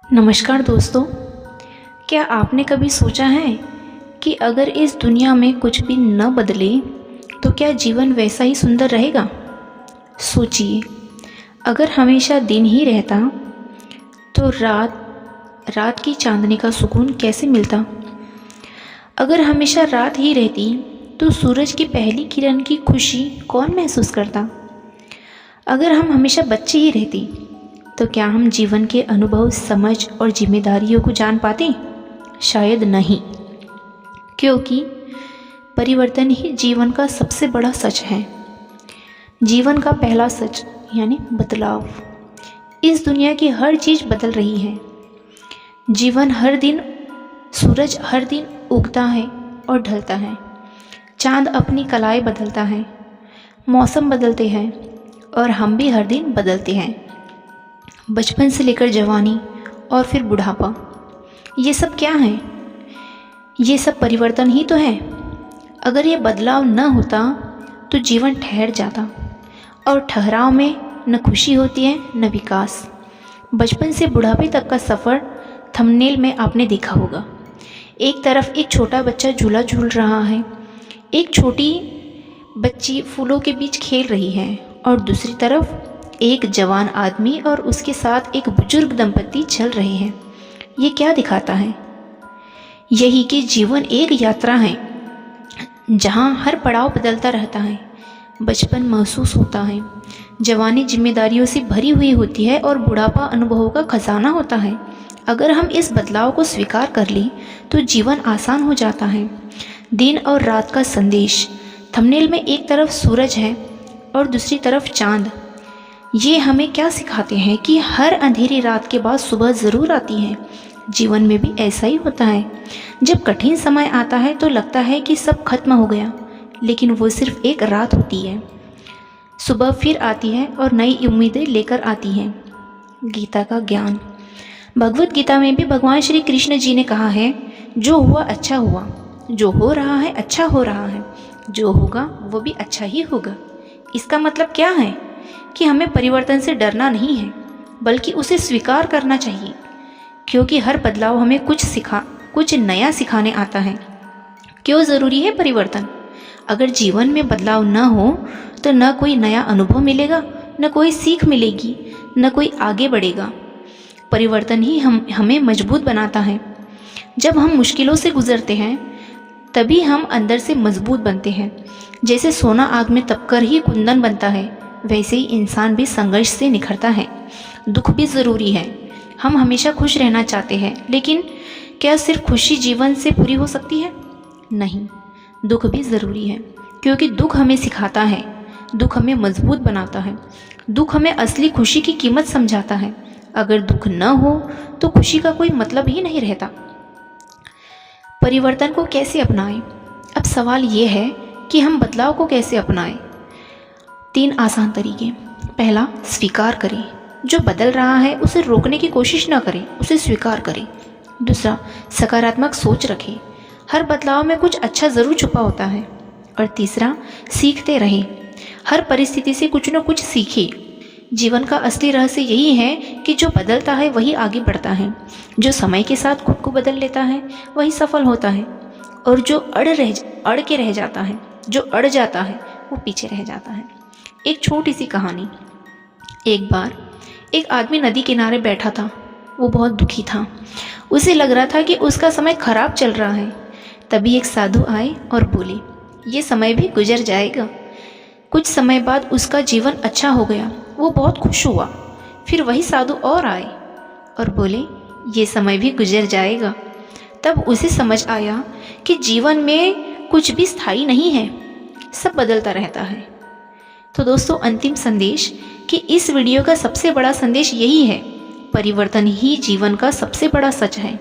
नमस्कार दोस्तों, क्या आपने कभी सोचा है कि अगर इस दुनिया में कुछ भी न बदले तो क्या जीवन वैसा ही सुंदर रहेगा। सोचिए, अगर हमेशा दिन ही रहता तो रात की चांदनी का सुकून कैसे मिलता। अगर हमेशा रात ही रहती तो सूरज की पहली किरण की खुशी कौन महसूस करता। अगर हम हमेशा बच्चे ही रहती तो क्या हम जीवन के अनुभव, समझ और जिम्मेदारियों को जान पाते। शायद नहीं, क्योंकि परिवर्तन ही जीवन का सबसे बड़ा सच है। जीवन का पहला सच यानी बदलाव। इस दुनिया की हर चीज़ बदल रही है। सूरज हर दिन उगता है और ढलता है। चांद अपनी कलाएं बदलता है। मौसम बदलते हैं और हम भी हर दिन बदलते हैं। बचपन से लेकर जवानी और फिर बुढ़ापा, ये सब क्या है? ये सब परिवर्तन ही तो है। अगर ये बदलाव न होता तो जीवन ठहर जाता, और ठहराव में न खुशी होती है न विकास। बचपन से बुढ़ापे तक का सफ़र थंबनेल में आपने देखा होगा। एक तरफ एक छोटा बच्चा झूला झूल रहा है, एक छोटी बच्ची फूलों के बीच खेल रही है, और दूसरी तरफ एक जवान आदमी और उसके साथ एक बुजुर्ग दंपति चल रहे हैं। ये क्या दिखाता है? यही कि जीवन एक यात्रा है जहाँ हर पड़ाव बदलता रहता है। बचपन महसूस होता है, जवानी जिम्मेदारियों से भरी हुई होती है और बुढ़ापा अनुभवों का खजाना होता है। अगर हम इस बदलाव को स्वीकार कर लें तो जीवन आसान हो जाता है। दिन और रात का संदेश। थंबनेल में एक तरफ सूरज है और दूसरी तरफ चांद। ये हमें क्या सिखाते हैं कि हर अंधेरी रात के बाद सुबह ज़रूर आती है। जीवन में भी ऐसा ही होता है। जब कठिन समय आता है तो लगता है कि सब खत्म हो गया, लेकिन वो सिर्फ एक रात होती है। सुबह फिर आती है और नई उम्मीदें लेकर आती हैं। गीता का ज्ञान। भगवत गीता में भी भगवान श्री कृष्ण जी ने कहा है, जो हुआ अच्छा हुआ, जो हो रहा है अच्छा हो रहा है, जो होगा वो भी अच्छा ही होगा। इसका मतलब क्या है कि हमें परिवर्तन से डरना नहीं है, बल्कि उसे स्वीकार करना चाहिए, क्योंकि हर बदलाव हमें कुछ नया सिखाने आता है। क्यों ज़रूरी है परिवर्तन? अगर जीवन में बदलाव न हो तो न कोई नया अनुभव मिलेगा, न कोई सीख मिलेगी, न कोई आगे बढ़ेगा। परिवर्तन ही हमें मजबूत बनाता है। जब हम मुश्किलों से गुजरते हैं तभी हम अंदर से मजबूत बनते हैं। जैसे सोना आग में तपकर ही कुंदन बनता है, वैसे ही इंसान भी संघर्ष से निखरता है। दुख भी ज़रूरी है। हम हमेशा खुश रहना चाहते हैं, लेकिन क्या सिर्फ खुशी जीवन से पूरी हो सकती है? नहीं, दुख भी ज़रूरी है, क्योंकि दुख हमें सिखाता है, दुख हमें मजबूत बनाता है, दुख हमें असली खुशी की कीमत समझाता है। अगर दुख न हो तो खुशी का कोई मतलब ही नहीं रहता। परिवर्तन को कैसे अपनाएं? अब सवाल ये है कि हम बदलाव को कैसे अपनाएं। 3 आसान तरीके। पहला, स्वीकार करें। जो बदल रहा है उसे रोकने की कोशिश न करें, उसे स्वीकार करें। दूसरा, सकारात्मक सोच रखें। हर बदलाव में कुछ अच्छा ज़रूर छुपा होता है। और तीसरा, सीखते रहें। हर परिस्थिति से कुछ न कुछ सीखें। जीवन का असली रहस्य यही है कि जो बदलता है वही आगे बढ़ता है, जो समय के साथ खुद को बदल लेता है वही सफल होता है, और जो अड़ के रह जाता है, जो अड़ जाता है वो पीछे रह जाता है। एक छोटी सी कहानी। एक बार एक आदमी नदी किनारे बैठा था। वो बहुत दुखी था। उसे लग रहा था कि उसका समय खराब चल रहा है। तभी एक साधु आए और बोले, ये समय भी गुजर जाएगा। कुछ समय बाद उसका जीवन अच्छा हो गया। वो बहुत खुश हुआ। फिर वही साधु और आए और बोले, ये समय भी गुजर जाएगा। तब उसे समझ आया कि जीवन में कुछ भी स्थायी नहीं है, सब बदलता रहता है। तो दोस्तों, अंतिम संदेश कि इस वीडियो का सबसे बड़ा संदेश यही है, परिवर्तन ही जीवन का सबसे बड़ा सच है।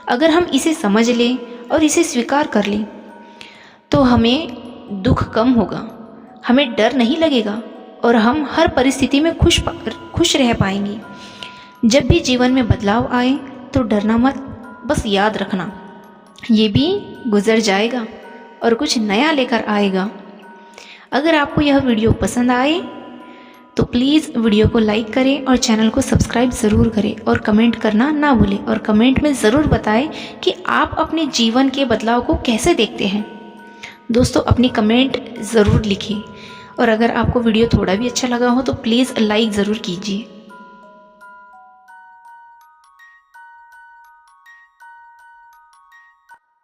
अगर हम इसे समझ लें और इसे स्वीकार कर लें तो हमें दुख कम होगा, हमें डर नहीं लगेगा, और हम हर परिस्थिति में खुश रह पाएंगे। जब भी जीवन में बदलाव आए तो डरना मत, बस याद रखना ये भी गुजर जाएगा और कुछ नया लेकर आएगा। अगर आपको यह वीडियो पसंद आए तो प्लीज़ वीडियो को लाइक करें और चैनल को सब्सक्राइब ज़रूर करें और कमेंट करना ना भूलें और कमेंट में ज़रूर बताएं कि आप अपने जीवन के बदलाव को कैसे देखते हैं। दोस्तों अपनी कमेंट ज़रूर लिखिए और अगर आपको वीडियो थोड़ा भी अच्छा लगा हो तो प्लीज़ लाइक ज़रूर कीजिए।